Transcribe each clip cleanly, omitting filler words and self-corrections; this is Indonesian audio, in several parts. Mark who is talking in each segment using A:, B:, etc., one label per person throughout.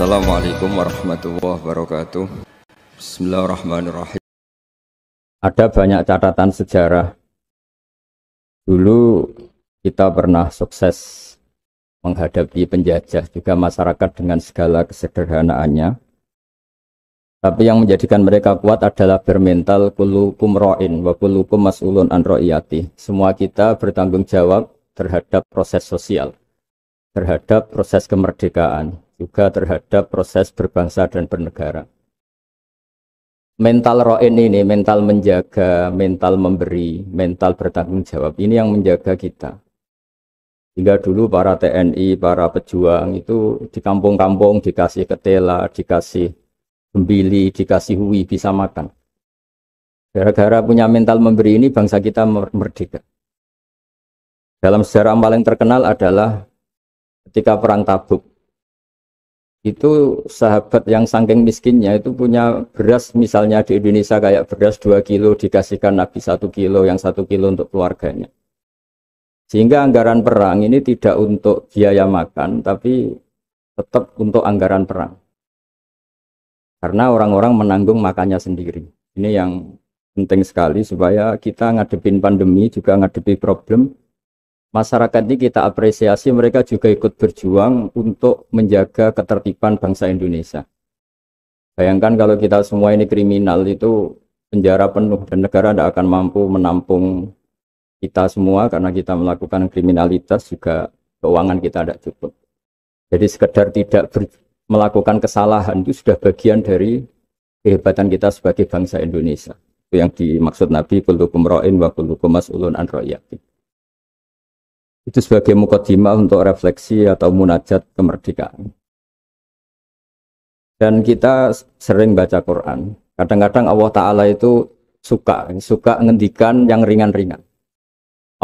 A: Assalamualaikum warahmatullahi wabarakatuh. Bismillahirrahmanirrahim.
B: Ada banyak catatan sejarah. Dulu kita pernah sukses menghadapi penjajah, juga masyarakat dengan segala kesederhanaannya. Tapi yang menjadikan mereka kuat adalah bermental kullukum ra'in wa kullukum mas'ulun an ra'iyati. Semua kita bertanggung jawab terhadap proses sosial, terhadap proses kemerdekaan, juga terhadap proses berbangsa dan bernegara. Mental ra'in ini, mental menjaga, mental memberi, mental bertanggung jawab, ini yang menjaga kita. Hingga dulu para TNI, para pejuang itu di kampung-kampung dikasih ketela, dikasih gembili, dikasih hui, bisa makan. Gara-gara punya mental memberi ini bangsa kita merdeka. Dalam sejarah yang paling terkenal adalah ketika perang Tabuk. Itu sahabat yang saking miskinnya itu punya beras, misalnya di Indonesia kayak beras 2 kilo dikasihkan Nabi 1 kilo, yang 1 kilo untuk keluarganya. Sehingga anggaran perang ini tidak untuk biaya makan, tapi tetap untuk anggaran perang. Karena orang-orang menanggung makannya sendiri. Ini yang penting sekali supaya kita ngadepin pandemi, juga ngadepi problem. Masyarakat ini kita apresiasi, mereka juga ikut berjuang untuk menjaga ketertiban bangsa Indonesia. Bayangkan kalau kita semua ini kriminal, itu penjara penuh dan negara tidak akan mampu menampung kita semua karena kita melakukan kriminalitas, juga keuangan kita tidak cukup. Jadi sekedar tidak melakukan kesalahan itu sudah bagian dari kehebatan kita sebagai bangsa Indonesia. Itu yang dimaksud Nabi, kullukum ra'in wa kullukum mas'ulun an ra'iyati. Itu sebagai mukadimah untuk refleksi atau munajat kemerdekaan. Dan kita sering baca Quran. Kadang-kadang Allah Ta'ala itu suka ngendikan yang ringan-ringan.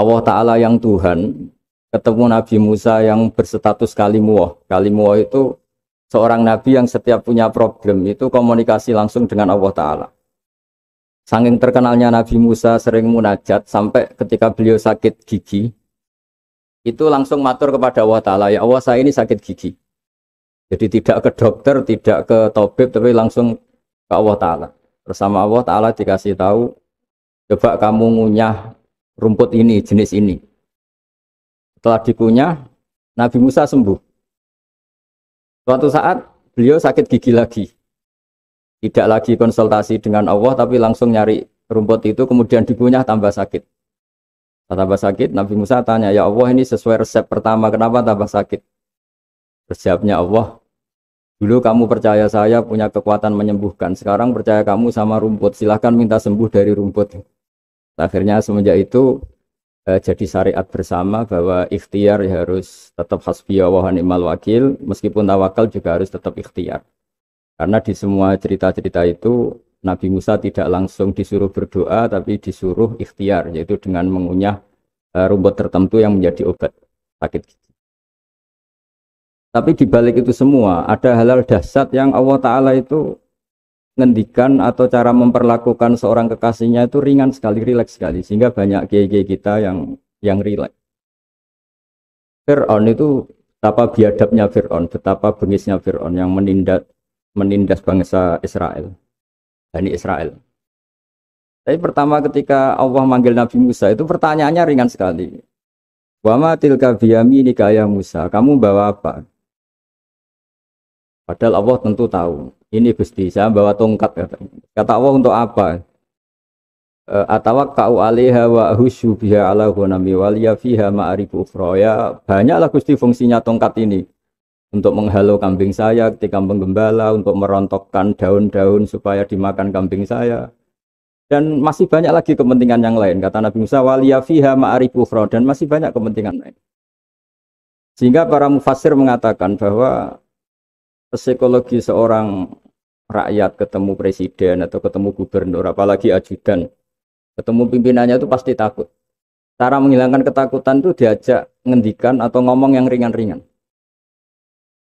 B: Allah Ta'ala yang Tuhan ketemu Nabi Musa yang berstatus kalimuwah. Kalimuwah itu seorang Nabi yang setiap punya problem itu komunikasi langsung dengan Allah Ta'ala. Saking terkenalnya Nabi Musa sering munajat sampai ketika beliau sakit gigi, itu langsung matur kepada Allah Ta'ala, ya Allah saya ini sakit gigi. Jadi tidak ke dokter, tidak ke tabib, tapi langsung ke Allah Ta'ala. Bersama Allah Ta'ala dikasih tahu, coba kamu ngunyah rumput ini, jenis ini. Setelah dikunyah, Nabi Musa sembuh. Suatu saat beliau sakit gigi lagi. Tidak lagi konsultasi dengan Allah, tapi langsung nyari rumput itu, kemudian dikunyah tambah sakit. Tambah sakit, Nabi Musa tanya, ya Allah ini sesuai resep pertama, kenapa tambah sakit? Resepnya Allah, dulu kamu percaya saya punya kekuatan menyembuhkan, sekarang percaya kamu sama rumput, silahkan minta sembuh dari rumput. Akhirnya semenjak itu jadi syariat bersama bahwa ikhtiar harus tetap hasbiyallah wa ni'mal wakil, meskipun tawakal juga harus tetap ikhtiar. Karena di semua cerita-cerita itu Nabi Musa tidak langsung disuruh berdoa, tapi disuruh ikhtiar, yaitu dengan mengunyah rumput tertentu yang menjadi obat sakit gigi. Tapi di balik itu semua ada hal-hal dahsyat yang Allah Ta'ala itu ngendikan atau cara memperlakukan seorang kekasihnya itu ringan sekali, rileks sekali, sehingga banyak kiai-kiai kita yang rileks. Fir'aun itu betapa biadabnya Fir'aun, betapa bengisnya Fir'aun yang menindas bangsa Israel. Bani Israel. Tapi pertama ketika Allah manggil Nabi Musa itu pertanyaannya ringan sekali. Wa ma tilka biyaminika ya Musa, kamu bawa apa? Padahal Allah tentu tahu. Ini Gusti, saya bawa tongkat. Kata Allah, untuk apa? Atawakka'u 'alaiha wa ahusyu biha 'ala ghanami wa liya fiha ma'arifu ukhra. Ya, banyaklah Gusti fungsinya tongkat ini. Untuk menghalau kambing saya ketika menggembala, untuk merontokkan daun-daun supaya dimakan kambing saya. Dan masih banyak lagi kepentingan yang lain. Kata Nabi Musa, waliya fiha ma'arifu ukhra, dan masih banyak kepentingan lain. Sehingga para mufassir mengatakan bahwa psikologi seorang rakyat ketemu presiden atau ketemu gubernur, apalagi ajudan, ketemu pimpinannya itu pasti takut. Cara menghilangkan ketakutan itu diajak ngendikan atau ngomong yang ringan-ringan.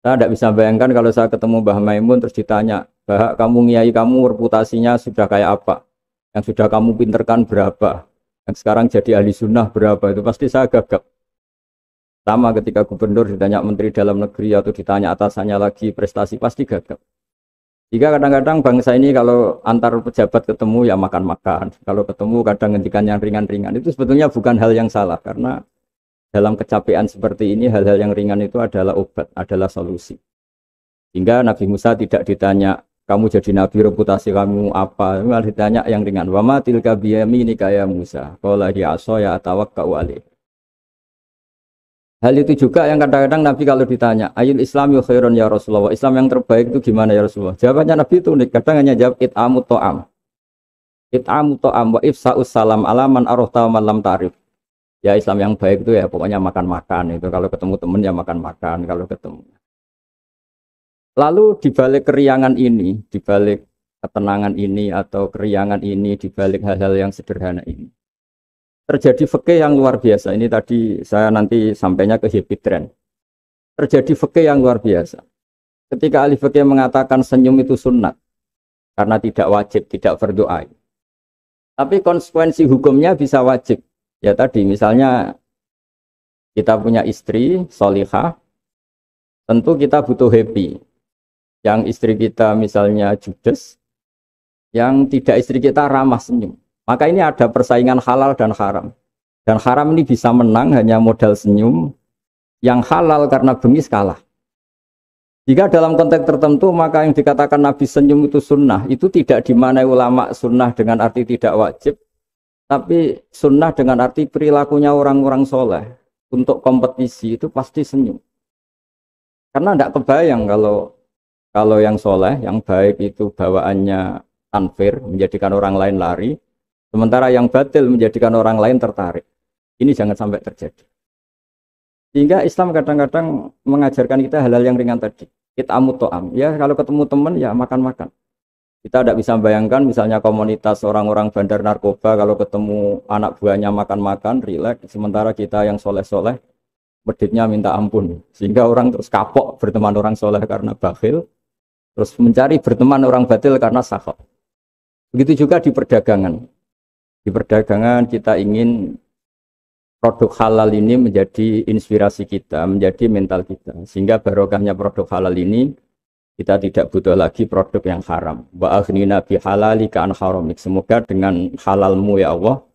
B: Saya tidak bisa bayangkan kalau saya ketemu Mbah Maimun terus ditanya, Mbah, kamu ngiai kamu reputasinya sudah kayak apa? Yang sudah kamu pinterkan berapa? Yang sekarang jadi ahli sunnah berapa? Itu pasti saya gagap. Sama ketika gubernur ditanya menteri dalam negeri atau ditanya atasannya lagi prestasi pasti gagal. Jika kadang-kadang bangsa ini kalau antar pejabat ketemu ya makan-makan. Kalau ketemu kadang ngendikan yang ringan-ringan. Itu sebetulnya bukan hal yang salah karena dalam kecapean seperti ini hal-hal yang ringan itu adalah obat, adalah solusi. Hingga Nabi Musa tidak ditanya kamu jadi nabi reputasi kamu apa, malah ditanya yang ringan. Wa ma tilka biyaminika ya Musa. Qala hiya asaya atawakkau alaiha. Hal itu juga yang kadang-kadang Nabi kalau ditanya, ayul Islam yu khairun ya Rasulullah, Islam yang terbaik itu gimana ya Rasulullah? Jawabannya Nabi itu unik, kadang hanya jawab it'amu to'am. It'amu to'am wa ifsa'us salam alaman arofta malam ta'rif. Ya Islam yang baik itu ya pokoknya makan-makan, itu kalau ketemu teman ya makan-makan kalau ketemu. Lalu dibalik keriangan ini, dibalik ketenangan ini atau keriangan ini, dibalik hal-hal yang sederhana ini, terjadi fikih yang luar biasa. Ini tadi saya nanti sampainya ke Hipidren. Terjadi fikih yang luar biasa. Ketika ahli fikih mengatakan senyum itu sunnat, karena tidak wajib, tidak fardhu ain. Tapi konsekuensi hukumnya bisa wajib. Ya tadi misalnya kita punya istri solihah, tentu kita butuh happy. Yang istri kita misalnya judes, yang tidak istri kita ramah senyum. Maka ini ada persaingan halal dan haram. Dan haram ini bisa menang hanya modal senyum. Yang halal karena bengis kalah. Jika dalam konteks tertentu maka yang dikatakan Nabi senyum itu sunnah. Itu tidak dimanai ulama sunnah dengan arti tidak wajib. Tapi sunnah dengan arti perilakunya orang-orang soleh. Untuk kompetisi itu pasti senyum. Karena tidak kebayang kalau yang soleh, yang baik itu bawaannya unfair, menjadikan orang lain lari. Sementara yang batil menjadikan orang lain tertarik. Ini jangan sampai terjadi. Sehingga Islam kadang-kadang mengajarkan kita hal-hal yang ringan tadi. It'amu to'am. Ya kalau ketemu teman ya makan-makan. Kita tidak bisa bayangkan misalnya komunitas orang-orang bandar narkoba kalau ketemu anak buahnya makan-makan, rileks. Sementara kita yang soleh-soleh, meditnya minta ampun. Sehingga orang terus kapok berteman orang soleh karena bakhil. Terus mencari berteman orang batil karena sakhab. Begitu juga di perdagangan. Di perdagangan kita ingin produk halal ini menjadi inspirasi kita, menjadi mental kita. Sehingga barokahnya produk halal ini, kita tidak butuh lagi produk yang haram. Wa aghnina bi halalika an haramik. Semoga dengan halalmu ya Allah,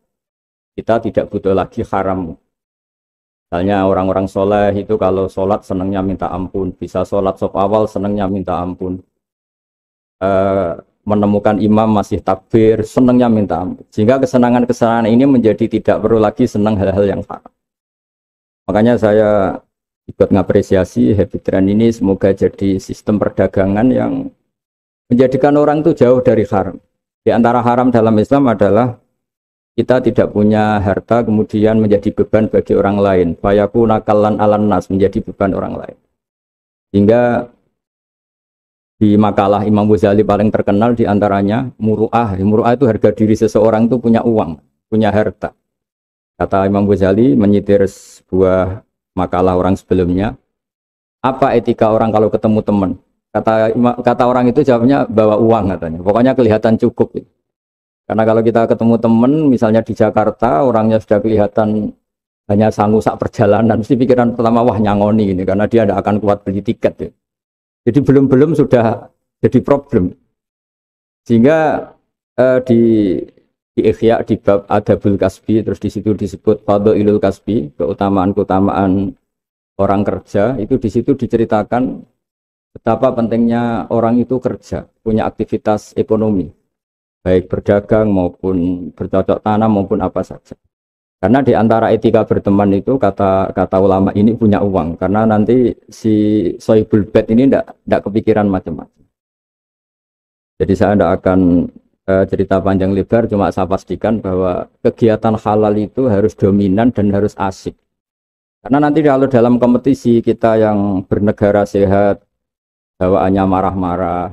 B: kita tidak butuh lagi harammu. Misalnya orang-orang soleh itu kalau sholat senangnya minta ampun. Bisa sholat sop awal senangnya minta ampun. Menemukan imam masih takbir, senangnya minta ampun. Sehingga kesenangan-kesenangan ini menjadi tidak perlu lagi senang hal-hal yang haram. Makanya saya ikut ngapresiasi Happy Trend ini, semoga jadi sistem perdagangan yang menjadikan orang itu jauh dari haram. Di antara haram dalam Islam adalah kita tidak punya harta kemudian menjadi beban bagi orang lain. Fayaku nakalan alan nas, menjadi beban orang lain. Hingga di makalah Imam Ghazali paling terkenal diantaranya muru'ah. Muru'ah itu harga diri seseorang itu punya uang, punya harta. Kata Imam Ghazali menyitir sebuah makalah orang sebelumnya, apa etika orang kalau ketemu teman? Kata orang itu jawabnya bawa uang katanya. Pokoknya kelihatan cukup. Karena kalau kita ketemu teman, misalnya di Jakarta, orangnya sudah kelihatan hanya sanggup sak perjalanan, mesti pikiran pertama wah nyangoni ini, karena dia tidak akan kuat beli tiket. Ya. Jadi belum sudah jadi problem. Sehingga di Ikhya di bab Adabul Kasbi, terus di situ disebut Fadhailul Kasbi, keutamaan-keutamaan orang kerja, itu di situ diceritakan betapa pentingnya orang itu kerja, punya aktivitas ekonomi, baik berdagang maupun bercocok tanam maupun apa saja. Karena di antara etika berteman itu kata ulama ini punya uang, karena nanti si sohibul bed ini tidak kepikiran macam-macam. Jadi saya tidak akan cerita panjang lebar, cuma saya pastikan bahwa kegiatan halal itu harus dominan dan harus asik. Karena nanti kalau dalam kompetisi kita yang bernegara sehat, bawaannya marah-marah,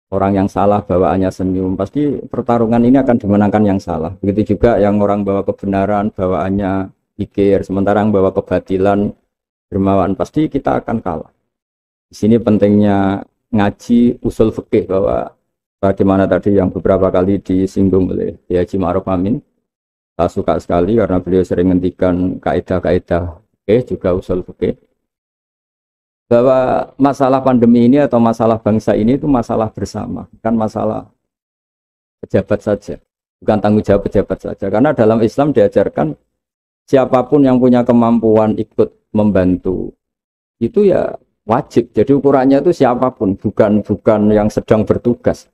B: orang yang salah bawaannya senyum, pasti pertarungan ini akan dimenangkan yang salah. Begitu juga yang orang bawa kebenaran bawaannya pikir, sementara yang bawa kebatilan dermawan, pasti kita akan kalah. Di sini pentingnya ngaji usul fikih, bahwa bagaimana tadi yang beberapa kali disinggung oleh Haji Ma'ruf Amin. Saya suka sekali karena beliau sering ngendikan kaidah-kaidah fikih, juga usul fikih, bahwa masalah pandemi ini atau masalah bangsa ini itu masalah bersama, bukan masalah pejabat saja, bukan tanggung jawab pejabat saja. Karena dalam Islam diajarkan siapapun yang punya kemampuan ikut membantu itu ya wajib. Jadi ukurannya itu siapapun, bukan yang sedang bertugas.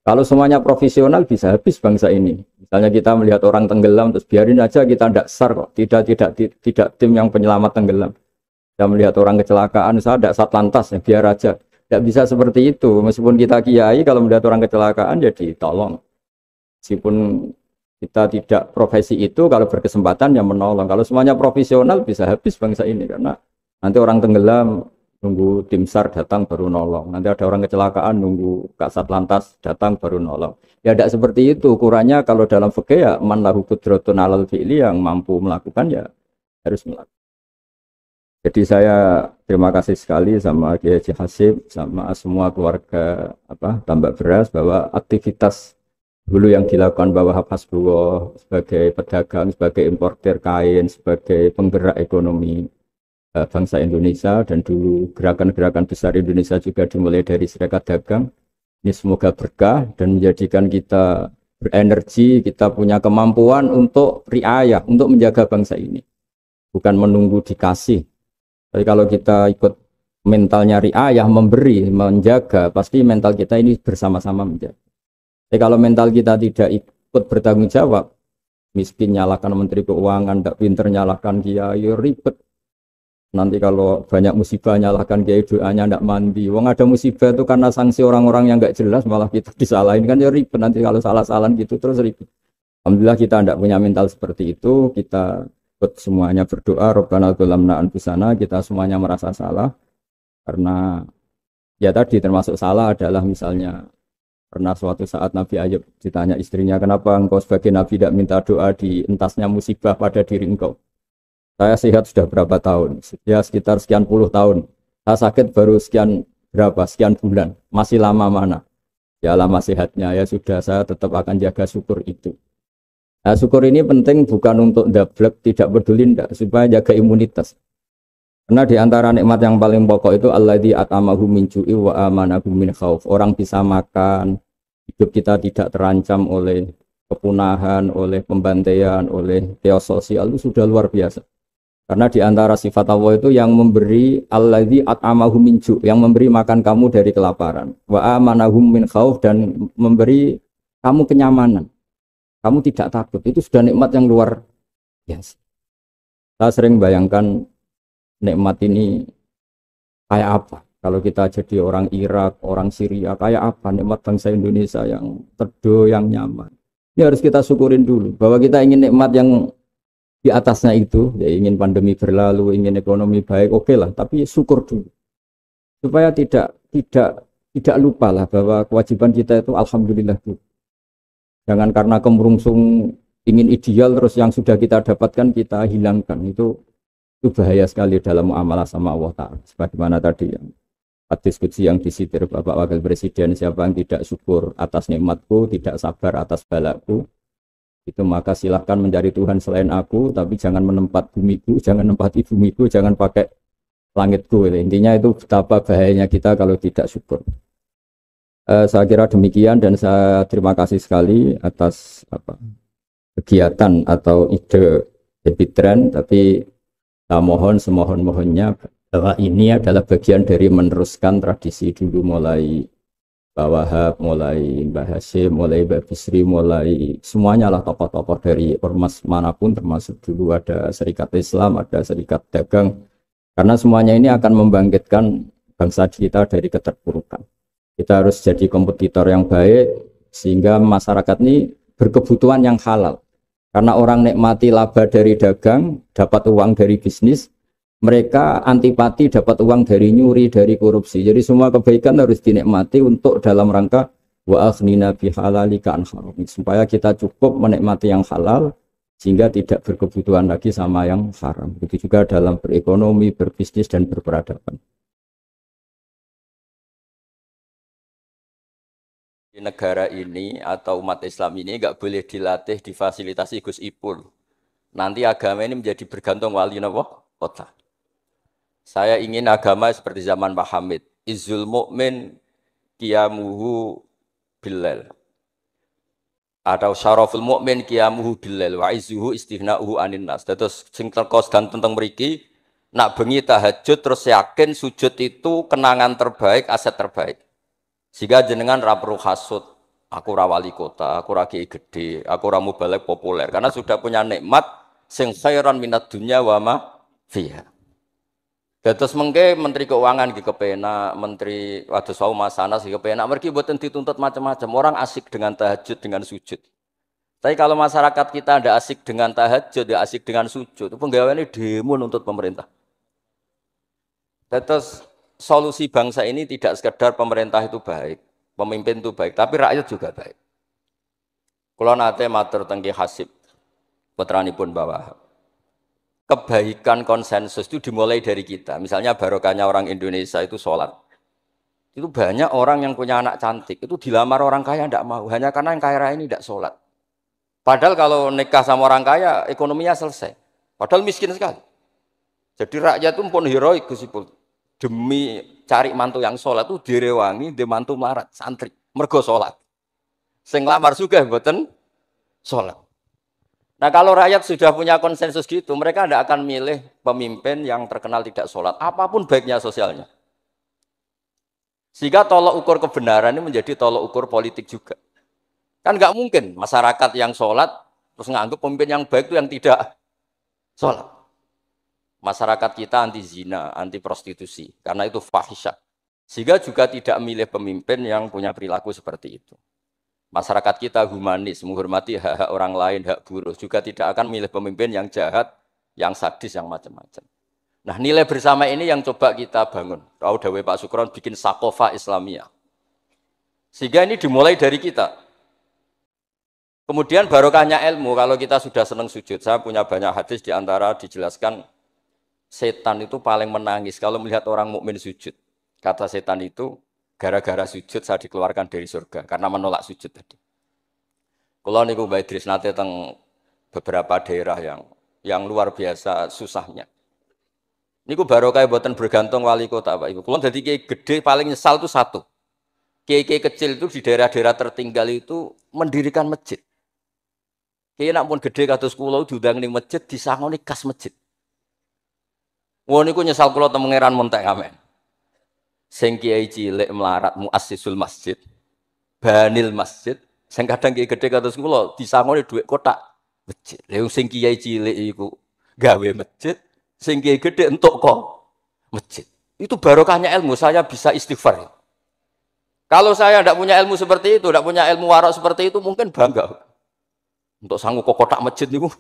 B: Kalau semuanya profesional bisa habis bangsa ini. Misalnya kita melihat orang tenggelam terus biarin aja, kita tidak SAR kok, tidak tim yang penyelamat tenggelam. Kita melihat orang kecelakaan, saya ada satlantas ya biar aja. Tidak bisa seperti itu. Meskipun kita kiai, kalau melihat orang kecelakaan ya ditolong. Meskipun kita tidak profesi itu, kalau berkesempatan ya menolong. Kalau semuanya profesional bisa habis bangsa ini karena nanti orang tenggelam nunggu tim SAR datang baru nolong. Nanti ada orang kecelakaan nunggu Kasat Lantas datang baru nolong. Ya tidak seperti itu. Ukurannya kalau dalam fikih ya man lahu qudratun 'alal fi'li, yang mampu melakukan ya harus melakukan. Jadi saya terima kasih sekali sama Kiai Haji Hasib sama semua keluarga Tambak Beras bahwa aktivitas dulu yang dilakukan bahwa Hasbullah sebagai pedagang, sebagai importer kain, sebagai penggerak ekonomi bangsa Indonesia, dan dulu gerakan-gerakan besar Indonesia juga dimulai dari serikat dagang. Ini semoga berkah dan menjadikan kita berenergi, kita punya kemampuan untuk riayah, untuk menjaga bangsa ini. Bukan menunggu dikasih. Tapi kalau kita ikut mentalnya riayah, memberi, menjaga, pasti mental kita ini bersama-sama menjaga. Tapi kalau mental kita tidak ikut bertanggung jawab, miskin nyalahkan Menteri Keuangan, tidak pinter nyalahkan kiai, ribet. Nanti kalau banyak musibah nyalahkan kiai, doanya tidak mandi. Wong ada musibah itu karena sanksi orang-orang yang nggak jelas, malah kita disalahin kan ya ribet. Nanti kalau salah-salahan gitu terus ribet. Alhamdulillah kita tidak punya mental seperti itu. Kita semuanya berdoa, Rabbana dzalamna anfusana, kita semuanya merasa salah. Karena ya tadi termasuk salah adalah misalnya pernah suatu saat Nabi Ayub ditanya istrinya, kenapa engkau sebagai Nabi tidak minta doa di entasnya musibah pada diri engkau? Saya sehat sudah berapa tahun? Ya sekitar sekian puluh tahun. Saya sakit baru sekian bulan. Masih lama mana? Ya lama sehatnya. Ya sudah, saya tetap akan jaga syukur itu. Nah, syukur ini penting bukan untuk dablek, tidak peduli, enggak, supaya jaga imunitas. Karena di antara nikmat yang paling pokok itu alladzi at'amahu min ju'i wa amanahu min khauf. Orang bisa makan, hidup kita tidak terancam oleh kepunahan, oleh pembantaian, oleh chaos sosial, itu sudah luar biasa. Karena di antara sifat Allah itu yang memberi alladzi at'amahu min ju', yang memberi makan kamu dari kelaparan, wa amanahum min khauf, dan memberi kamu kenyamanan. Kamu tidak takut. Itu sudah nikmat yang luar biasa. Saya sering bayangkan nikmat ini kayak apa kalau kita jadi orang Irak, orang Syria, kayak apa nikmat bangsa Indonesia yang teduh, yang nyaman. Ini harus kita syukurin dulu bahwa kita ingin nikmat yang di atasnya itu, ya ingin pandemi berlalu, ingin ekonomi baik, oke lah, tapi syukur dulu supaya tidak lupa lah bahwa kewajiban kita itu alhamdulillah dulu. Jangan karena kemerungsung ingin ideal terus yang sudah kita dapatkan kita hilangkan. Itu bahaya sekali dalam muamalah sama Allah Ta'ala. Sebagaimana tadi yang diskusi yang disitir Bapak Wakil Presiden, siapa yang tidak syukur atas nikmatku, tidak sabar atas balaku, itu maka silahkan mencari Tuhan selain aku, tapi jangan menempat bumiku, jangan menempati bumiku, jangan pakai langitku. Intinya itu betapa bahayanya kita kalau tidak syukur. Saya kira demikian, dan saya terima kasih sekali atas kegiatan atau ide Epitren, tapi saya mohon semohon-mohonnya bahwa ini adalah bagian dari meneruskan tradisi dulu, mulai Pak Wahab, mulai Mbah Hashim, mulai Mbak Bisri, mulai semuanya lah tokoh-tokoh dari ormas manapun, termasuk dulu ada Serikat Islam, ada Serikat Dagang, karena semuanya ini akan membangkitkan bangsa kita dari keterpurukan. Kita harus jadi kompetitor yang baik sehingga masyarakat ini berkebutuhan yang halal. Karena orang nikmati laba dari dagang, dapat uang dari bisnis, mereka antipati dapat uang dari nyuri, dari korupsi. Jadi semua kebaikan harus dinikmati untuk dalam rangka wa aghnina bihalalika an haram, supaya kita cukup menikmati yang halal sehingga tidak berkebutuhan lagi sama yang haram. Begitu juga dalam berekonomi, berbisnis, dan berperadaban.
A: Di negara ini atau umat Islam ini nggak boleh dilatih, difasilitasi Gus Ipul. Nanti agama ini menjadi bergantung wali napa? kota. Saya ingin agama seperti zaman Pak Hamid. Izzul mu'min qiyamuhu billail. Atau syaraful mu'min qiyamuhu billail wa izzuhu istighna'uhu anin nas. Terus sing terkos dan tentang mriki nak bengi tahajud terus yakin sujud itu kenangan terbaik, aset terbaik. Sehingga jenengan ra perlu hasud. Aku ra wali kota, aku ra kiai gede, aku ra mubalek populer karena sudah punya nikmat sing khairan minad dunya wa ma fiha. Terus mengke Menteri Keuangan gitu kepenak, Menteri Wados Wau Masanas gitu kepenak, mereka buatan dituntut macam-macam. Orang asik dengan tahajud, dengan sujud. Tapi kalau masyarakat kita tidak asik dengan tahajud, tidak asik dengan sujud, itu penggawaannya demo untuk pemerintah. Terus solusi bangsa ini tidak sekedar pemerintah itu baik, pemimpin itu baik, tapi rakyat juga baik. Kalau nate matur tengki hasib, putranipun bawah. Kebaikan konsensus itu dimulai dari kita. Misalnya barokahnya orang Indonesia itu sholat. Itu banyak orang yang punya anak cantik. Itu dilamar orang kaya tidak mau. Hanya karena yang kaya raya ini tidak sholat. Padahal kalau nikah sama orang kaya, ekonominya selesai. Padahal miskin sekali. Jadi rakyat itu pun heroik Gusipul. Demi cari mantu yang sholat itu direwangi, di mantu melarat, santri. Mergo sholat. Sing lamar juga mboten sholat. Nah kalau rakyat sudah punya konsensus gitu, mereka tidak akan milih pemimpin yang terkenal tidak sholat, apapun baiknya sosialnya. Sehingga tolok ukur kebenaran ini menjadi tolok ukur politik juga. Kan nggak mungkin masyarakat yang sholat terus nganggap pemimpin yang baik itu yang tidak sholat. Masyarakat kita anti zina, anti prostitusi, karena itu fahisya. Sehingga juga tidak milih pemimpin yang punya perilaku seperti itu. Masyarakat kita humanis, menghormati hak-hak orang lain, hak buruh, juga tidak akan milih pemimpin yang jahat, yang sadis, yang macam-macam. Nah nilai bersama ini yang coba kita bangun. Tahu dawuh Pak Sukron bikin sakofa Islamiyah. Sehingga ini dimulai dari kita. Kemudian barokahnya ilmu, kalau kita sudah senang sujud, saya punya banyak hadis diantara dijelaskan, setan itu paling menangis kalau melihat orang mukmin sujud. Kata setan itu, gara-gara sujud saya dikeluarkan dari surga karena menolak sujud tadi. Kalau niku Mbak Idris nate teng beberapa daerah yang luar biasa susahnya. Niku barokah boten bergantung wali kota Pak Ibu. Kalau jadi kiai gede paling nyesal itu satu. Kiai-kiai kecil itu di daerah-daerah tertinggal itu mendirikan masjid. Kiai nak pun gede kados kula diundang ning masjid disangoni kas masjid. Wong niku nyesal kula teng pangeran montek amen. Sing kiai cilik melarat muassisul masjid, banil masjid, sing kadang kiai gede kados kula disangoni dhuwit kotak masjid. Lha sing kiai cilik iku gawe masjid, sing kiai gede entuk kok masjid. Itu barokahnya ilmu, saya bisa istighfar. Kalau saya tidak punya ilmu seperti itu, tidak punya ilmu warok seperti itu, mungkin bangga. Untuk sanggup kok kotak masjid niku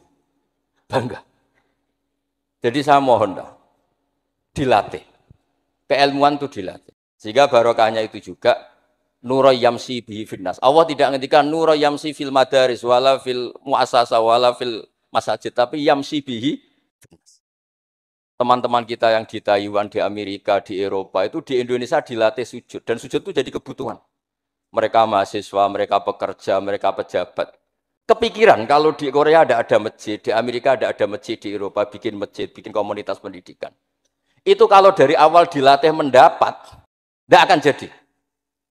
A: bangga. Jadi saya mohon dah dilatih. Keilmuan itu dilatih. Sehingga barokahnya itu juga nura yamsi bihi finnas. Allah tidak ngendikan nura yamsi fil madaris wala fil muassasah wala fil masajid, tapi yamsi bihi finnas. Teman-teman kita yang di Taiwan, di Amerika, di Eropa itu di Indonesia dilatih sujud dan sujud itu jadi kebutuhan. Mereka mahasiswa, mereka pekerja, mereka pejabat. Kepikiran kalau di Korea ada masjid, di Amerika ada masjid, di Eropa bikin masjid, bikin komunitas pendidikan. Itu kalau dari awal dilatih mendapat, tidak akan jadi.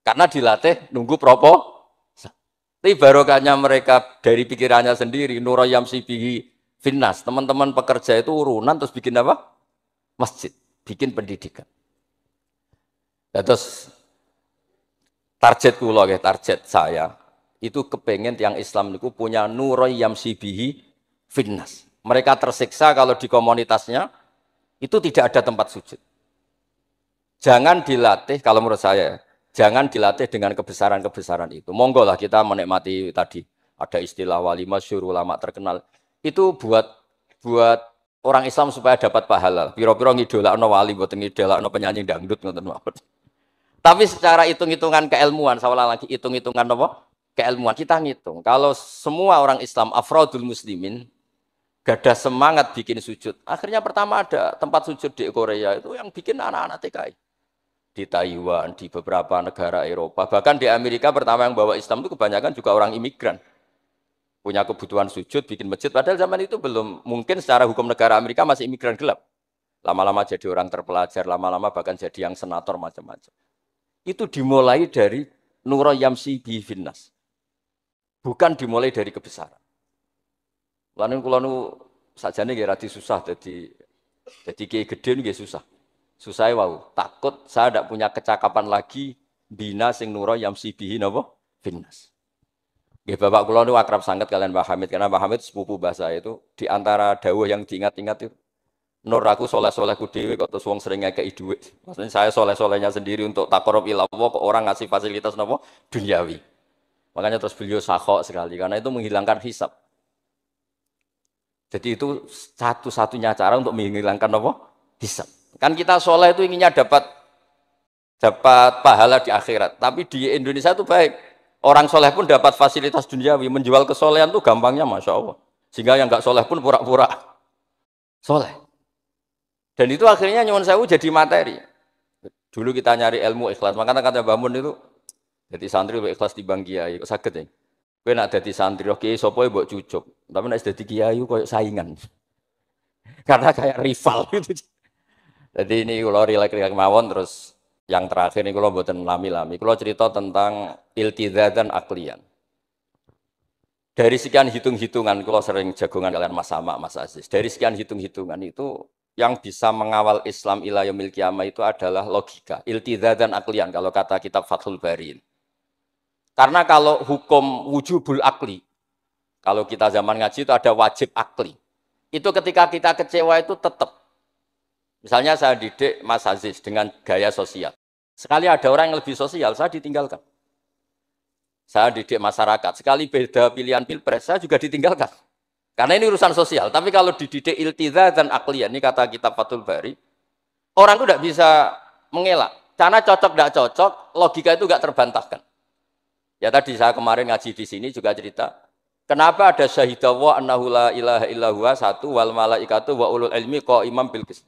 A: Karena dilatih nunggu Tapi barokahnya mereka dari pikirannya sendiri, nurayam sibihi finnas. Teman-teman pekerja itu urunan terus bikin apa? Masjid, bikin pendidikan. Terus target kula, target saya itu kepengen yang Islam itu punya nurayam sibihi finnas. Mereka tersiksa kalau di komunitasnya itu tidak ada tempat sujud. Jangan dilatih, kalau menurut saya, jangan dilatih dengan kebesaran-kebesaran itu. Monggo lah kita menikmati tadi. Ada istilah wali masyhur, ulama terkenal. Itu buat orang Islam supaya dapat pahala. Piro-piro ngidolakno wali, mboten ngidolakno penyanyi dangdut ngoten mawon. Tapi secara hitung-hitungan keilmuan, saya ulang lagi hitung-hitungan apa? Keilmuan kita ngitung. Kalau semua orang Islam afrodul muslimin gadah semangat bikin sujud. Akhirnya pertama ada tempat sujud di Korea itu yang bikin anak-anak TKI. Di Taiwan, di beberapa negara Eropa, bahkan di Amerika pertama yang bawa Islam itu kebanyakan juga orang imigran. Punya kebutuhan sujud, bikin masjid. Padahal zaman itu belum, mungkin secara hukum negara Amerika masih imigran gelap. lama-lama jadi orang terpelajar, lama-lama bahkan jadi yang senator macam-macam. Itu dimulai dari nura yamsi bi finnas. Bukan dimulai dari kebesaran. Lalu kula nu sajane nggih radi susah jadi kiai gede nggih susah. Susah wau, takut saya tidak punya kecakapan lagi bina sing nura yamsi bihi napa finnas. Nggih bapak kula nu akrab sangat kalian Mbah Hamid karena Mbah Hamid sepupu bahasa itu di antara dawuh yang diingat-ingat itu nur aku soleh-solehku dhewe kok terus wong sering ngekeki dhuwit. Maksudnya saya soleh-solehnya sendiri untuk takarrub ila Allah kok orang ngasih fasilitas napa duniawi. Makanya terus beliau sakhok sekali karena itu menghilangkan hisab. Jadi itu satu-satunya cara untuk menghilangkan apa? Hisab. Kan kita soleh itu inginnya dapat pahala di akhirat. Tapi di Indonesia itu baik. Orang soleh pun dapat fasilitas duniawi. Menjual kesolehan itu gampangnya Masya Allah. Sehingga yang nggak soleh pun pura-pura soleh. Dan itu akhirnya nyuwun sewu jadi materi. Dulu kita nyari ilmu ikhlas. Makanya kata Mbah Mun itu jadi santri lebih ikhlas dibanding kiai. Kok sakit ya? Kowe nak dadi santri oke sapa mbok cucuk. Tapi nek dadi kiai koyo saingan. Karena kayak rival gitu. Jadi ini kalau rilek-rilek mawon terus yang terakhir ini kalau mboten lami-lami. Kalau cerita tentang iltizatan aklian. Dari sekian hitung-hitungan, kalau sering jagongan kalian Mas Sama, Mas Aziz. Dari sekian hitung-hitungan itu yang bisa mengawal Islam ila yaumil qiyamah itu adalah logika. Iltizatan aklian kalau kata kitab Fathul Bari. Karena kalau hukum wujubul akli, kalau kita zaman ngaji itu ada wajib akli. Itu ketika kita kecewa itu tetap. Misalnya saya didik Mas Aziz dengan gaya sosial. Sekali ada orang yang lebih sosial, saya ditinggalkan. Saya didik masyarakat. Sekali beda pilihan pilpres, saya juga ditinggalkan. Karena ini urusan sosial. Tapi kalau dididik iltizatan aklian, ini kata kitab Fathul Bari, orang itu tidak bisa mengelak. Karena cocok tidak cocok, logika itu tidak terbantahkan. Ya tadi saya kemarin ngaji di sini juga cerita, kenapa ada syahidallah annahu la ilaha illallah satu wal malaikatu wa ulul ilmi qaimam bil qist.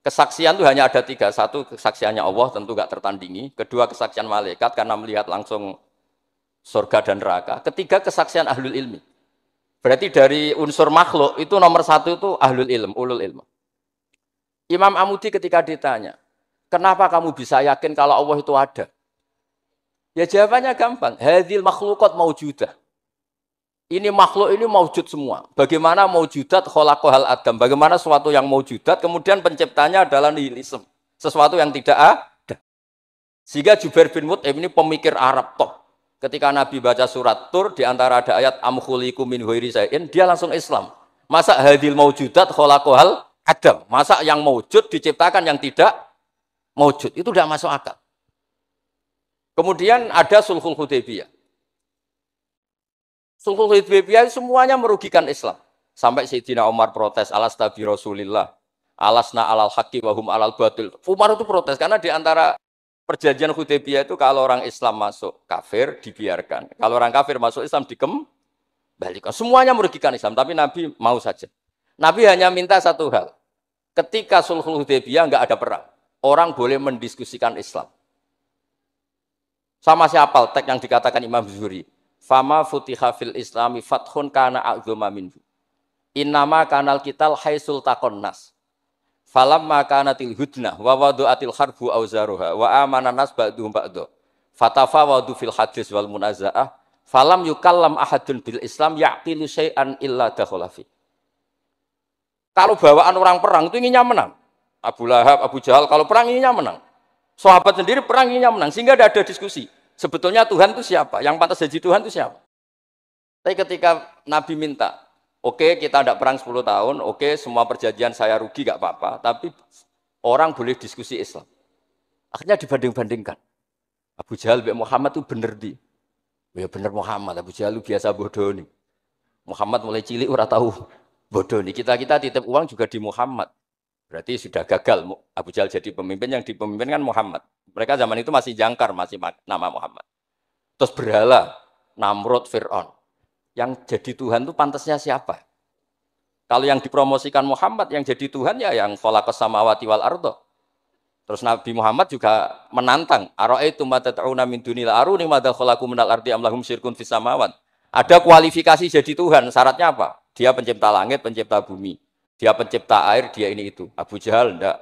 A: Kesaksian itu hanya ada 3. Satu kesaksiannya Allah tentu gak tertandingi, kedua kesaksian malaikat karena melihat langsung surga dan neraka, ketiga kesaksian ahlul ilmi. Berarti dari unsur makhluk itu nomor 1 itu ahlul ilm, ulul ilm. Imam Amudi ketika ditanya, kenapa kamu bisa yakin kalau Allah itu ada? Ya jawabannya gampang. Hadhil makhluqat maujudah. Ini makhluk ini maujud semua. Bagaimana maujudat khalaqahal adam? Bagaimana sesuatu yang maujudat kemudian penciptanya adalah nihilisme. Sesuatu yang tidak ada. Sehingga Jubair bin Mut'im ini pemikir Arab top. Ketika Nabi baca surat Tur di antara ada ayat am khuliqu min ghairi syai'in, dia langsung Islam. Masa hadhil maujudat khalaqahal adam? Masa yang maujud diciptakan yang tidak maujud? Itu tidak masuk akal. Kemudian ada Sulhul Hudaybiyah. Sulhul Hudaybiyah semuanya merugikan Islam. Sampai Sayyidina Umar protes, alasna bi Rasulillah, alasna alal haqqi wa hum alal batil. Umar itu protes karena di antara perjanjian Hudaybiyah itu kalau orang Islam masuk kafir dibiarkan. Kalau orang kafir masuk Islam dikembalikan. Semuanya merugikan Islam, tapi Nabi mau saja. Nabi hanya minta satu hal. Ketika Sulhul Hudaybiyah enggak ada perang, orang boleh mendiskusikan Islam. Sama siapa teks yang dikatakan Imam Zuhri. Fama futiha fil islami fathun kana a'zuma minhu. Innama kanal kital haisul taqon nas. Falamma kanatil hudnah wa wadu'atil harbu auzaruha wa amana nas ba'duhum ba'du. Fatafawadu fil hadis wal munaza'ah. Falam yukallam ahadun bil Islam yaqilu syai'an illa dakhulafi. Kalau bawaan orang perang itu inginnya menang. Abu Lahab, Abu Jahal kalau perang inginnya menang. Sahabat sendiri perang inginnya menang sehingga tidak ada diskusi. Sebetulnya Tuhan itu siapa? Yang pantas jadi Tuhan itu siapa? Tapi ketika Nabi minta, oke, kita tidak perang 10 tahun, oke, semua perjanjian saya rugi gak apa-apa, tapi orang boleh diskusi Islam. Akhirnya dibanding-bandingkan. Abu Jahal dan Muhammad itu bener di. Ya bener Muhammad, Abu Jahal biasa bodoh nih. Muhammad mulai cilik ora tahu bodoh nih. Kita titip uang juga di Muhammad. Berarti sudah gagal Abu Jahal jadi pemimpin, yang dipemimpinkan Muhammad. Mereka zaman itu masih jangkar, masih nama Muhammad. Terus berhala, Namrud, Fir'aun. Yang jadi Tuhan itu pantasnya siapa? Kalau yang dipromosikan Muhammad, yang jadi Tuhan ya yang khalaqas samawati wal ardo. Terus Nabi Muhammad juga menantang. Ara'aitum ma tad'una min dunil aruni madza khalaqu minal ardi am lahum syirkun fis samawat. Ada kualifikasi jadi Tuhan, syaratnya apa? Dia pencipta langit, pencipta bumi. Dia pencipta air, dia ini itu. Abu Jahal ndak,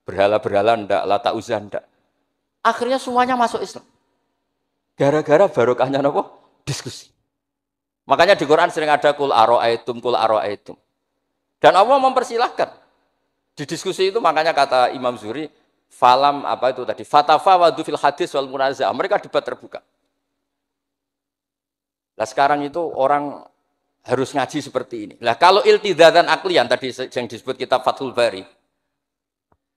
A: berhala-berhala ndak, Lata Uzza ndak. Akhirnya semuanya masuk Islam. Gara-gara barokahnya apa? Diskusi. Makanya di Quran sering ada kul aro'aitum, kul aro'aitum. Dan Allah mempersilahkan. Di diskusi itu makanya kata Imam Zuhri, falam apa itu tadi? Fatafa wadu fil hadis wal munazah. Mereka debat terbuka. Nah sekarang itu orang harus ngaji seperti ini. Nah kalau iltidatan aklian tadi yang disebut kitab Fathul Bari,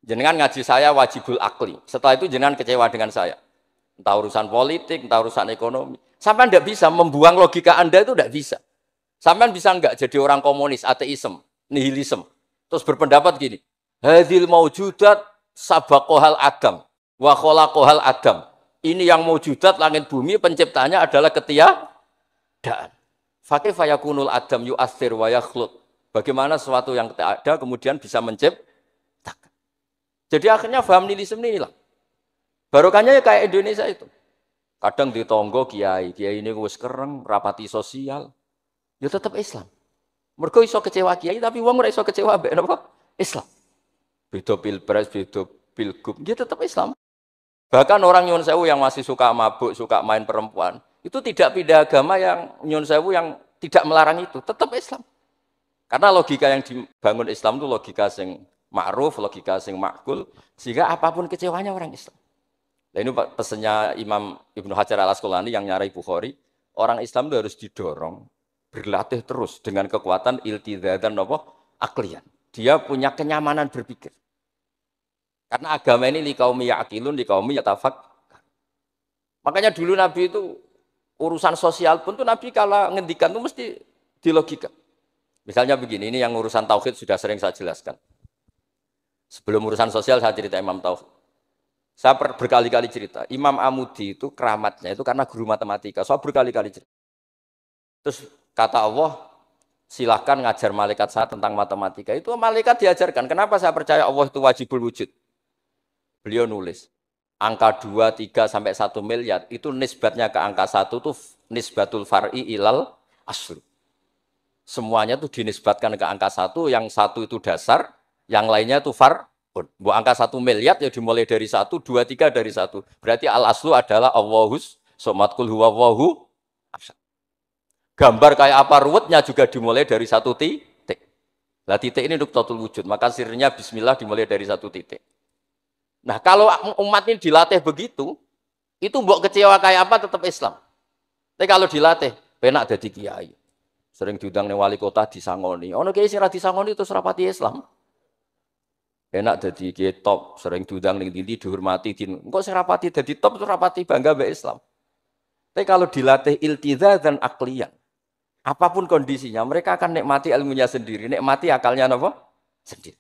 A: jenengan ngaji saya wajibul akli. Setelah itu jenengan kecewa dengan saya. Entah urusan politik, entah urusan ekonomi. Sampai tidak bisa membuang logika Anda itu tidak bisa. Sampai bisa enggak jadi orang komunis, ateisme, nihilisme. Terus berpendapat gini, hadil maujudat sabaqohal adam, wa kholaqohal adam. Ini yang maujudat langit bumi penciptanya adalah ketiadaan. Fakih fayakunul adam yu'athir wa yakhlut. Bagaimana sesuatu yang tidak ada kemudian bisa menciptakan. Jadi akhirnya paham nihilisme ini hilang. Barokahnya ya kayak Indonesia itu. Kadang di tonggo kiai ini wis kereng, rapati sosial. Ya tetap Islam. Mergo iso kecewa kiai tapi wong ora iso kecewa mbek napa? Islam. Beda pilpres, beda pilgub, dia tetap Islam. Bahkan orang nyun sewu yang masih suka mabuk, suka main perempuan, itu tidak pindah agama yang nyun sewu yang tidak melarang itu, tetap Islam. Karena logika yang dibangun Islam itu logika sing ma'ruf, logika sing makul, sehingga apapun kecewanya orang Islam. Nah ini pesannya Imam Ibnu Hajar al-Asqalani yang nyarai Bukhari, orang Islam itu harus didorong, berlatih terus dengan kekuatan iltidatan aklian. Dia punya kenyamanan berpikir. Karena agama ini likaumi ya'qilun, likaumi yatafak. Makanya dulu Nabi itu urusan sosial pun tuh Nabi kalau ngendikan itu mesti dilogika. Misalnya begini, ini yang urusan tauhid sudah sering saya jelaskan. Sebelum urusan sosial saya cerita Imam Tauhid. Saya berkali-kali cerita, Imam Amudi itu keramatnya itu karena guru matematika. Saya berkali-kali cerita. Terus kata Allah, silahkan ngajar malaikat saya tentang matematika. Itu malaikat diajarkan. Kenapa saya percaya Allah itu wajibul wujud? Beliau nulis, angka 2, 3, sampai 1 miliar, itu nisbatnya ke angka 1 itu nisbatul far'i ilal asli. Semuanya itu dinisbatkan ke angka 1, yang 1 itu dasar, yang lainnya itu far'. Bu angka 1 miliar ya dimulai dari 1, 2, 3 dari 1. Berarti al-aslu adalah Allahus, somatkul huwa wahu. Gambar kayak apa ruwetnya juga dimulai dari 1 titik. Lah titik ini nuktatul wujud, maka sirnya bismillah dimulai dari 1 titik. Nah kalau umat ini dilatih begitu, itu mbok kecewa kayak apa tetap Islam. Tapi kalau dilatih, penak jadi kiai. Sering diundang ning wali kota disangoni. Ono kiai sing ra disangoni terus rapati Islam. Enak jadi kiai top, sering diundang ning ndi dihormati din. Engko sing rapati dadi top terus rapati bangga mbek Islam. Tapi kalau dilatih iltizam dan aklian, apapun kondisinya, mereka akan nikmati ilmunya sendiri, nikmati akalnya apa? Sendiri.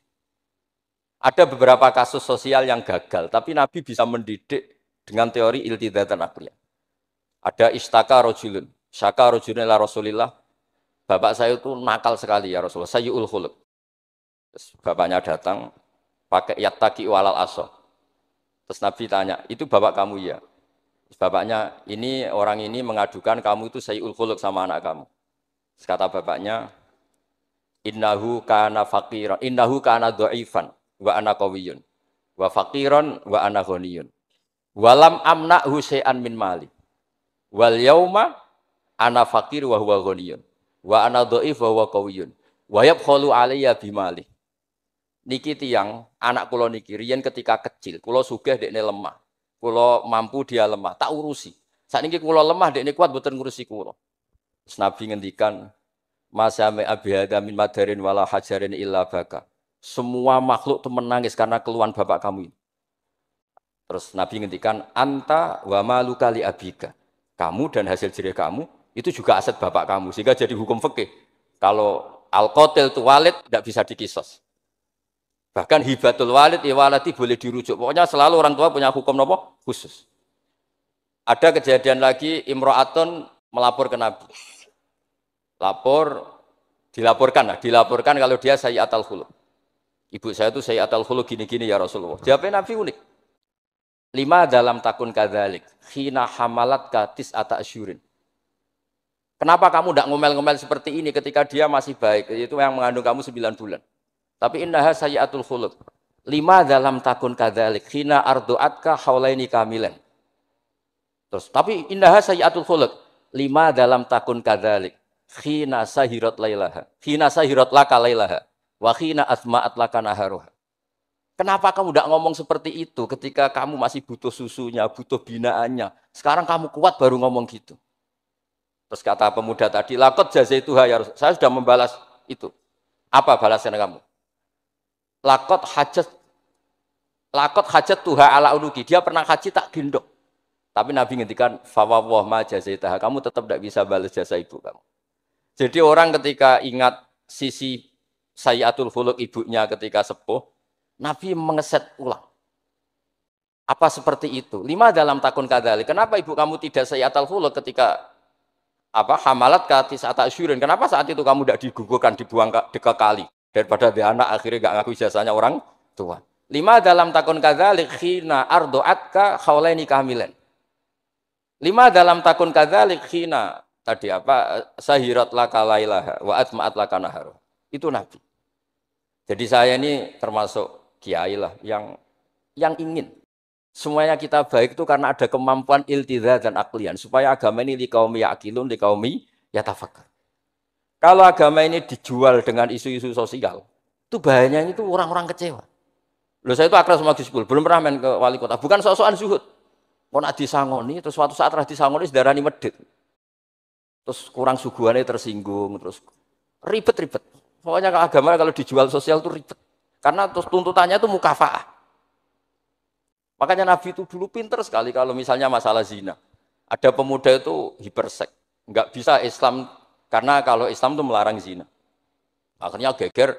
A: Ada beberapa kasus sosial yang gagal, tapi Nabi bisa mendidik dengan teori iltizam dan aklian. Ada istaka rojulun, syaka rojulun ila Rasulillah. Bapak saya itu nakal sekali ya Rasulullah, sayyul khuluq. Terus bapaknya datang pakai yattaqi walal aso. Terus Nabi tanya, itu bapak kamu ya? Terus bapaknya, ini orang ini mengadukan kamu itu sayyul khuluq sama anak kamu. Terus kata bapaknya, innahu kana faqiran, innahu kana dhaifan wa ana qawiyyun. Wa faqiran wa ana ghaniyun. Walam amna'hu syai'an min mali. Wal yauma ana faqir wa huwa ghaniyun. Wa ana dhaif wa huwa qawiyyun. Wa yabkhalu alayya bimali. Niki tiyang anak kula niki riyen ketika kecil, kula sugih dekne lemah. Kula mampu dia lemah, tak urusi. Sakniki kula lemah dekne kuat mboten ngurusi kula. Terus Nabi ngendikan, "Masame abihada min madarin wala hajarin illa baka." Semua makhluk itu menangis karena keluhan bapak kamu ini. Terus Nabi ngendikan, "Anta wa maluka li abika." Kamu dan hasil jerih kamu itu juga aset bapak kamu. Sehingga jadi hukum fikih. Kalau al-qatil tu walid tidak bisa dikisos. Bahkan hibatul walid iwalati boleh dirujuk. Pokoknya selalu orang tua punya hukum apa? Khusus. Ada kejadian lagi imro'atun melapor ke Nabi. Dilaporkan kalau dia sayyi'atul khuluq. Ibu saya itu sayyi'atul khuluq gini-gini ya Rasulullah. Jawabnya Nabi unik. 5 dalam takun kadzalik. Khina hamalat katis ata asyurin. Kenapa kamu tidak ngomel-ngomel seperti ini ketika dia masih baik? Itu yang mengandung kamu 9 bulan. Tapi innaha sayyi'atul khuluq. Lima dalam takun kadzalik khina ardu'atka haulaini kamilan. Terus tapi innaha sayyi'atul khuluq. Lima dalam takun kadzalik khina sahirat lailaha. Khina sahirat laka lailaha wa khina asma'at laka naharuha. Kenapa kamu tidak ngomong seperti itu ketika kamu masih butuh susunya, butuh binaannya. Sekarang kamu kuat baru ngomong gitu. Terus kata pemuda tadi, lakot jazaituha ya Rasul. Saya sudah membalas itu. Apa balasan kamu? Lakot hajat tuha ala unuki. Dia pernah haji tak gendong. Tapi Nabi ngendikan fawwah ma jazaitaha. Kamu tetap tidak bisa balas jasa ibu kamu. Jadi orang ketika ingat sisi sayyatul khuluq ibunya ketika sepuh, Nabi mengeset ulang. Apa seperti itu? Lima dalam takun kadali. Kenapa ibu kamu tidak sayyatul khuluq ketika hamalat katis ata asyurin? Kenapa saat itu kamu tidak digugurkan, dibuang ke kali? Daripada dia anak akhirnya gak ngaku ijazahnya orang tua. Lima dalam takun kadzalik khina ardu'atka haulaini kamilan. Lima dalam takun kadzalik khina tadi sahirat laka lailaha wa atma'at laka naharu. Itu Nabi. Jadi saya ini termasuk kiai lah yang ingin semuanya kita baik itu karena ada kemampuan iltidha dan aklian supaya agama ini liqaumi ya'qilun liqaumi yatafakkar. Kalau agama ini dijual dengan isu-isu sosial, itu bahayanya itu orang-orang kecewa. Loh saya itu akrab sama Gus Ipul, belum pernah main ke wali kota. Bukan sok-sokan zuhud. Mau nak disangoni, terus suatu saat rah disangoni sedarani medit. Terus kurang suguhannya tersinggung, terus ribet-ribet. Pokoknya agama kalau dijual sosial itu ribet. Karena terus tuntutannya itu mukafaah. Makanya Nabi itu dulu pinter sekali kalau misalnya masalah zina. Ada pemuda itu hipersek. Enggak bisa Islam, karena kalau Islam itu melarang zina. Akhirnya geger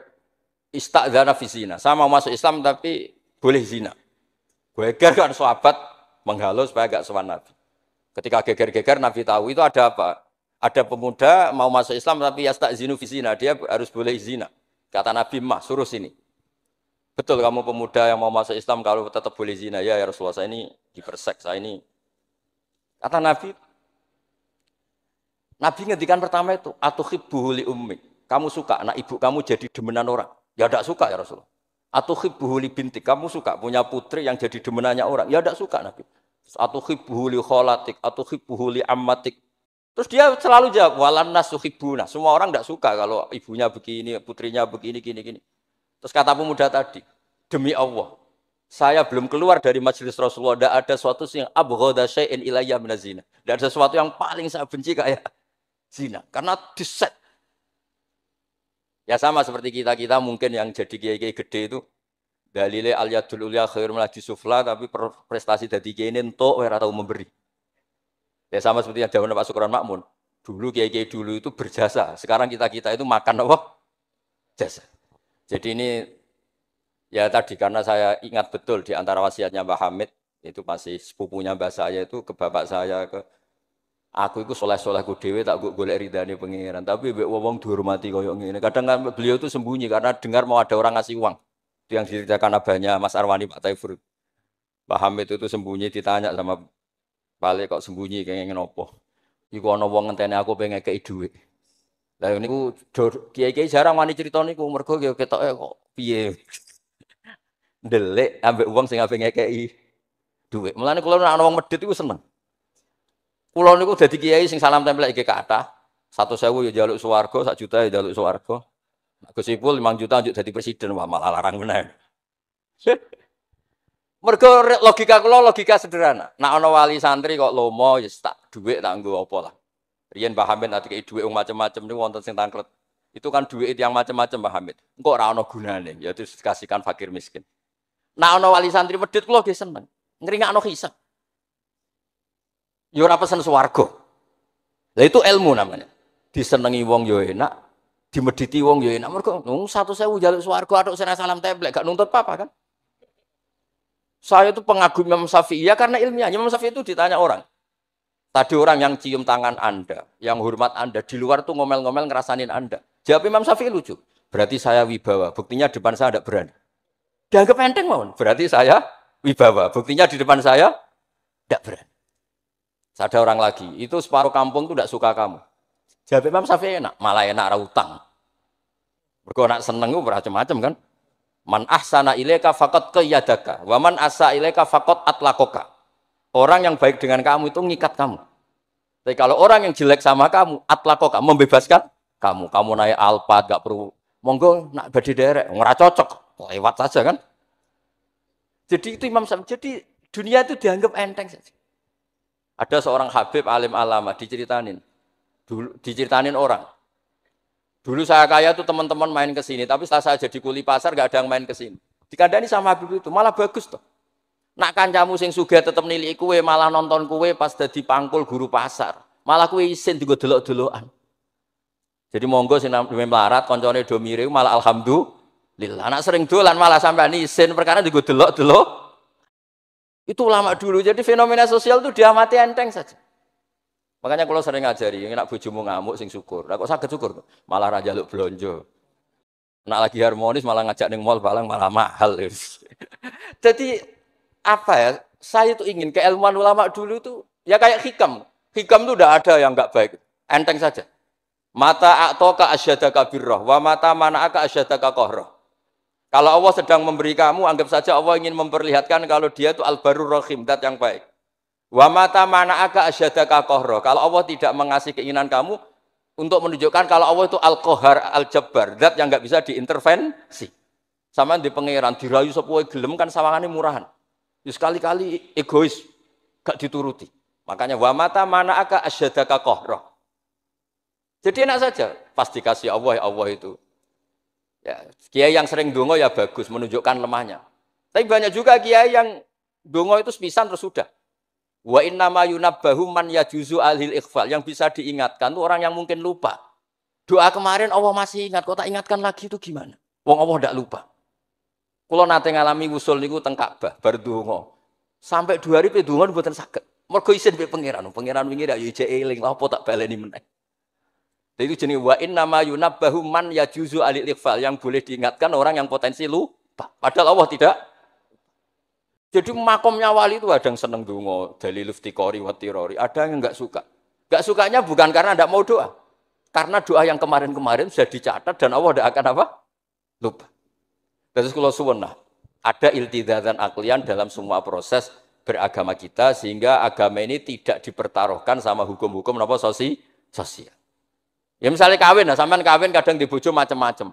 A: istadzana fi zina. Saya mau masuk Islam tapi boleh zina. Geger kan sahabat menghalau supaya enggak sowan Nabi. Ketika geger-geger Nabi tahu itu ada apa? Ada pemuda mau masuk Islam tapi yastadzinu fi zina, dia harus boleh zina. Kata Nabi, "Mah, suruh sini." Betul kamu pemuda yang mau masuk Islam kalau tetap boleh zina? Ya Rasulullah, saya ini dipersek, saya ini. Kata Nabi ngendikan pertama itu, atuhibbuhu li ummik. Kamu suka anak ibu kamu jadi demenan orang? Ya tidak suka ya Rasulullah. Atuhibbuhu li bintik. Kamu suka punya putri yang jadi demenannya orang? Ya tidak suka Nabi. Atuhibbuhu li kholatik, atuhibbuhu li ammatik. Terus dia selalu jawab, walan nasuhibbuna. Semua orang tidak suka kalau ibunya begini, putrinya begini, gini. Terus kata pemuda tadi, demi Allah, saya belum keluar dari majelis Rasulullah, tidak ada sesuatu yang abghadha syai'in ilayya minaz zina. Tidak ada sesuatu yang paling saya benci kayak zina. Karena diset. Ya sama seperti kita mungkin yang jadi kiai-kiai gede itu, dalile al-yadul ulya khairul minal sufla, tapi prestasi dari kiai ini entuk ora tahu memberi. Ya sama seperti yang zaman Pak Sukron Makmun. Dulu kiai-kiai dulu itu berjasa, sekarang kita itu makan apa? Jasa. Jadi ini ya tadi karena saya ingat betul di antara wasiatnya Mbah Hamid itu masih sepupunya mbah saya itu ke bapak saya ke aku itu soleh-solehku dhewe tak golek ridane pangeran tapi mbek wong dihormati koyo ngene. Kadang kan beliau itu sembunyi karena dengar mau ada orang ngasih uang. Itu yang diceritakan abahnya Mas Arwani Pak Taifur. Mbah Hamid itu sembunyi ditanya sama Pale kok sembunyi kenging nopo. Iku ana wong ngenteni aku pengen ngekeki dhuwit. Lah niku kiai-kiai jarang wani crita niku mergo ketoke kok piye. Ndelik ambek wong sing ape ngekeki dhuwit. Mulane kula nek ana wong medhit iku seneng. Kula niku dadi kiai sing salam tempel iki kathah. 100.000 ya njaluk swarga, 1 juta ya njaluk swarga. Gus Ipul 5 juta njuk dadi presiden, wah malah larang meneh. Mergo logika kula logika sederhana. Nek ana wali santri kok lomo ya tak dhuwit tak nggo apa lah. Riyen Mbah Hamid nek dikei dhuwit macam-macam niku wonten sing tangklet. Itu kan dhuwit yang macam-macam Mbah Hamid. Engko ora ana gunane, ya terus dikasihkan fakir miskin. Nek ana wali santri medhit kula nggih seneng. Ngringakno hisab. Ya ora pesen swarga. Lah itu ilmu namanya. Disenengi wong ya enak, dimedhiti wong ya enak. Mergo 100.000 njaluk swarga atuk sing salam templek gak nuntut apa-apa kan. Saya itu pengagum Imam Syafi'i ya karena ilmiah. Imam Syafi'i itu ditanya orang. Tadi orang yang cium tangan Anda, yang hormat Anda, di luar tuh ngomel-ngomel ngerasanin Anda. Jawab Imam Syafi'i lucu. Berarti saya wibawa, buktinya depan saya tidak berani. Dianggap enteng mohon. Berarti saya wibawa, buktinya di depan saya tidak berani. Ada orang lagi, itu separuh kampung tuh tidak suka kamu. Jawab Imam Syafi'i enak, malah enak ra utang. Mergo nak seneng ku macam-macam kan. Man ahsana ilaika faqad qayyadaka wa man asa ilaika faqad atlaqaka. Orang yang baik dengan kamu itu ngikat kamu. Tapi kalau orang yang jelek sama kamu, atlaqaka, membebaskan kamu. Kamu naik Alphard gak perlu monggo nak badhe derek, ora cocok, lewat saja kan. Jadi itu Imam Syafi'i. Jadi dunia itu dianggap enteng saja. Ada seorang Habib alim alama diceritain orang. Dulu saya kaya tuh teman-teman main ke sini, tapi setelah saya jadi kuli pasar gak ada yang main ke sini. Dikandani sama Habib itu, malah bagus tuh. Nak kancamu sing sugih tetep nilai kue, malah nonton kue pas dadi pangkul guru pasar. Malah kue isin digo delok-delokan. Jadi monggo sing namine melarat koncone do mirip malah alhamdulillah. Anak sering dolan malah sampai isin perkara digo delok-delok. Itu ulama dulu. Jadi fenomena sosial itu diamati enteng saja. Makanya kalau sering ngajari, nak bojomu ngamuk sing syukur. Lah kok saged syukur? Malah ra njaluk blonjo. Nak lagi harmonis malah ngajak ning mall balang malah mahal. Jadi apa ya? Saya itu ingin keilmuan ulama dulu itu ya kayak hikam. Hikam itu udah ada yang enggak baik. Enteng saja. Mata a'taka asyadaka birrah wa mata mana'aka asyadaka qahrah. Kalau Allah sedang memberi kamu, anggap saja Allah ingin memperlihatkan kalau dia itu al-barur rahim, zat yang baik. Wa mata mana'aka asyadaka qahrah. Kalau Allah tidak mengasih keinginan kamu untuk menunjukkan kalau Allah itu al-qahar, al-jabbar, zat yang enggak bisa diintervensi. Sama di pangeran dirayu sepuhe gelem kan sawangane murahan. Sekali-kali egois, gak dituruti. Makanya wa mata mana'aka asyadaka qahrah. Jadi enak saja, pasti kasih Allah, ya Allah itu. Ya, kiai yang sering dongo ya bagus, menunjukkan lemahnya. Tapi banyak juga kiai yang dongo itu sepisan terus sudah. Wa inna ma yunabbahu man yajuzu alil ikhfal. Yang bisa diingatkan itu orang yang mungkin lupa. Doa kemarin Allah masih ingat, kok tak ingatkan lagi itu gimana? Wong Allah tidak lupa. Kalau nate ngalami wusul niku teng Ka'bah bar dongo. Sampai 2 hari pe dongo mboten saged. Mergo isin mbek pangeran. Pangeran wingi ya ijek eling, lha apa tak baleni meneh. Itu jenis wa inna ma yunabbahu man yajuzu alil ikhfal, yang boleh diingatkan orang yang potensi lupa. Padahal Allah tidak. Jadi makomnya wali itu ada yang seneng dongo, dalil iftiqori wa tirori, ada yang enggak suka. Enggak sukanya bukan karena enggak mau doa. Karena doa yang kemarin-kemarin sudah dicatat dan Allah tidak akan apa? Lupa. Terus kalau sunnah, ada iltizatan aklian dalam semua proses beragama kita sehingga agama ini tidak dipertaruhkan sama hukum-hukum apa sosial. Ya misalnya kawin, nah sampean kawin kadang di bojo macam-macam.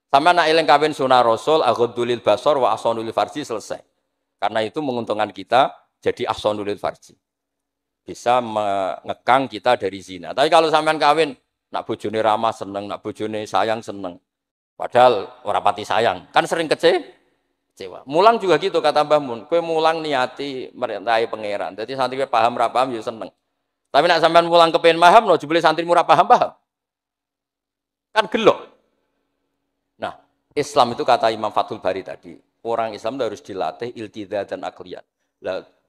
A: Sampean nak eling kawin sunah Rasul, aghdulil basar wa ahsanul farji selesai. Karena itu menguntungkan kita jadi ahsanul farji. Bisa mengekang kita dari zina. Tapi kalau sampean kawin nak bojone ramah seneng, nak bojone sayang seneng. Padahal ora pati sayang, kan sering kecewa. Mulang juga gitu kata Mbah Mun, kowe mulang niati merintahi pangeran. Jadi santri paham ra paham ya seneng. Tapi nak sampean mulang kepen paham no jebule santri ora paham. Kan gelok. Nah, Islam itu kata Imam Fathul Bari tadi, orang Islam itu harus dilatih iltiza dan akliyat.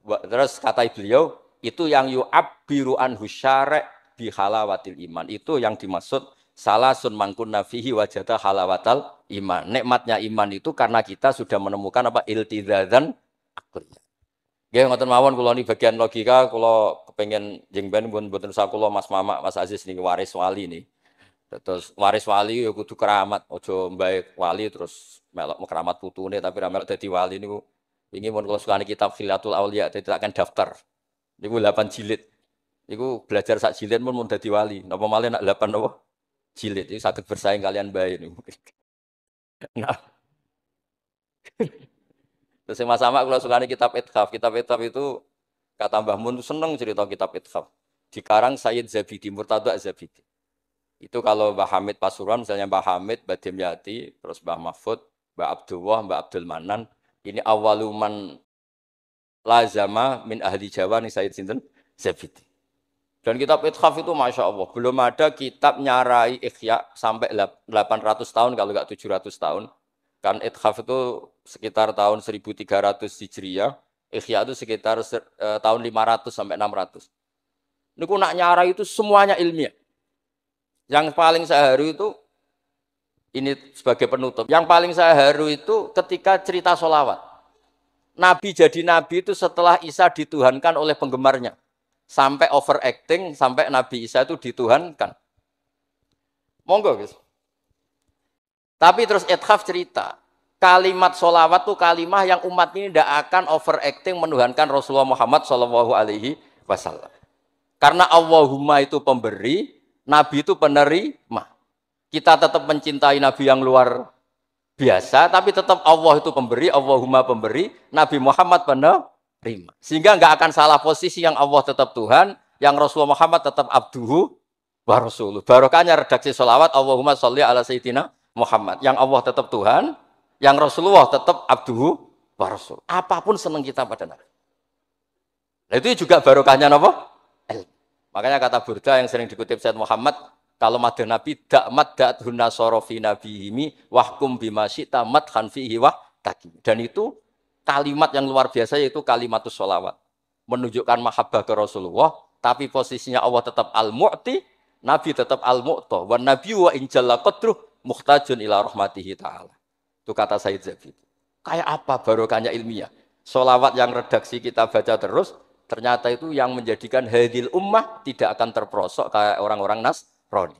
A: Terus kata beliau, itu yang yu'abbiru anhu syara' bi halawatil iman. Itu yang dimaksud salasun mangkunna fihi wajada halawatal iman. Nikmatnya iman itu karena kita sudah menemukan apa iltiza dan akliyat. Nggih ngoten mawon kula ni bagian logika kula kepengin jengben mboten sak kula Mas Mamak, Mas Aziz niki waris wali nih. Terus waris wali ya kudu keramat, ojo mbae wali terus melok keramat putune tapi ra melok dadi wali niku. Wingi mun kula sukani kitab Khilatul Auliya dadi akan daftar. Niku 8 jilid. Niku belajar sak jilid mun dadi wali. Napa malih nak 8 napa? Jilid. Iki saged bersaing kalian bae niku. Nah. Terus sama-sama kula sukani kitab Ithaf. Kitab Ithaf itu kata Mbah Mun seneng cerita kitab Ithaf. Dikarang Sayyid Zabidi, Murtada Zabidi. Itu kalau Mbah Hamid Pasuruan, misalnya Mbah Hamid, Mbah Dimyati, terus Mbah Mahfud, Mbah Abdullah, Mbah Abdul Manan, ini awaluman lazama min ahli Jawa nih Sayyid Sinten Zabidi. Dan kitab Ithaf itu Masya Allah, belum ada kitab nyarai Ikhya sampai 800 tahun, kalau nggak 700 tahun. Kan Ithaf itu sekitar tahun 1300 Hijriyah, Ikhya itu sekitar tahun 500 sampai 600. Ini nak nyarai itu semuanya ilmiah. Yang paling saya haru itu, ini sebagai penutup, yang paling saya haru itu ketika cerita sholawat. Nabi jadi nabi itu setelah Isa dituhankan oleh penggemarnya. Sampai overacting, sampai Nabi Isa itu dituhankan. Monggo guys. Tapi terus Ithaf cerita, Kalimat sholawat tuh kalimah yang umat ini tidak akan overacting menuhankan Rasulullah Muhammad Shallallahu Alaihi Wasallam. Karena Allahumma itu pemberi, Nabi itu penerima. Kita tetap mencintai Nabi yang luar biasa, tapi tetap Allah itu pemberi, Allahumma pemberi, Nabi Muhammad penerima. Sehingga nggak akan salah posisi yang Allah tetap Tuhan, yang Rasulullah Muhammad tetap abduhu wa rasuluh. Barokahnya redaksi sholawat Allahumma sholli ala sayyidina Muhammad. Yang Allah tetap Tuhan, yang Rasulullah tetap abduhu wa rasul. Apapun senang kita pada Nabi. Nah, itu juga barokahnya apa? Makanya kata Burda yang sering dikutip Said Muhammad, kalau madha Nabi dakmat da'athun nasara fi nabihimi wahkum bima syi'ta madhan fihi wahtaki. Dan itu kalimat yang luar biasa, yaitu kalimatus sholawat. Menunjukkan mahabbah ke Rasulullah, tapi posisinya Allah tetap al-mu'ti, Nabi tetap al-mu'ta. Wa nabiyyu wa injalla qadruh muhtajun ila rahmatihi ta'ala. Itu kata Said Zabid. Kayak apa barokahnya ilmiah? Sholawat yang redaksi kita baca terus, ternyata itu yang menjadikan hadil ummah tidak akan terperosok kayak orang-orang Nasrani.